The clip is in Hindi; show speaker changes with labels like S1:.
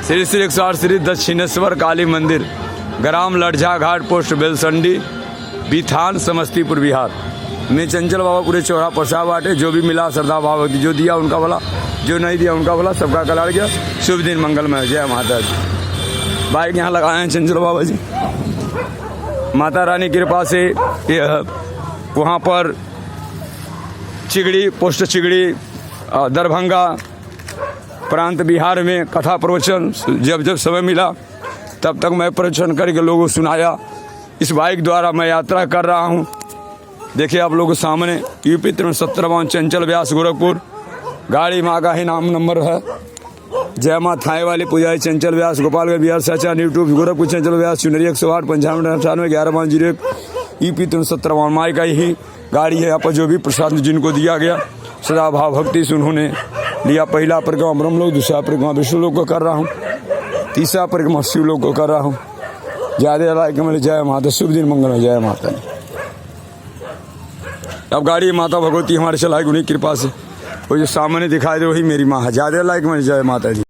S1: श्री श्री 108 श्री दक्षिणेश्वर काली मंदिर, ग्राम लड़झा घाट, पोस्ट बेलसंडी, बिथान, समस्तीपुर, बिहार। मैं चंचल बाबा पूरे चौरा प्रसाद बाटे। जो भी मिला श्रद्धा भाव भक्ति, जो दिया उनका भला, जो नहीं दिया उनका भला, सबका कल्याण किया। शुभ दिन मंगलमय। जय माता दी। बाइक यहाँ लगाए हैं चंचल बाबा जी। माता रानी की कृपा से वहाँ पर चिगड़ी, पोस्ट चिगड़ी, दरभंगा प्रांत बिहार में कथा प्रवचन जब जब समय मिला तब तक मैं प्रवचन करके लोगों को सुनाया। इस बाइक द्वारा मैं यात्रा कर रहा हूँ। देखिए आप लोगों के सामने यूपी 370 चंचल व्यास गोरखपुर। गाड़ी माँ का ही नाम नंबर है। जय माँ थाए वाली पुजारी चंचल व्यास, गोपालगंज बिहार। सचा यूट्यूब गोरखपुर चंचल व्यास, चुनरी 108 55 98 11 यूपी 370 माई का ही गाड़ी है। यहाँ पर जो भी प्रसाद जिनको दिया गया सदा भाव भक्ति से उन्होंने लिया। पहला परिक्रमा ब्रह्मलोक, दूसरा परिक्रमा विष्णुलोक को कर रहा हूँ, तीसरा परिक्रमा शिवलोक को कर रहा हूँ। ज्यादा लाइक मेरे। जय माता। शुभ दिन मंगल। जय माता। अब गाड़ी माता भगवती हमारे चलाई उन्हीं कृपा से। वो जो सामने दिखाई दे वही मेरी माँ है। ज्यादा लाइक मेरे। जय माता जी।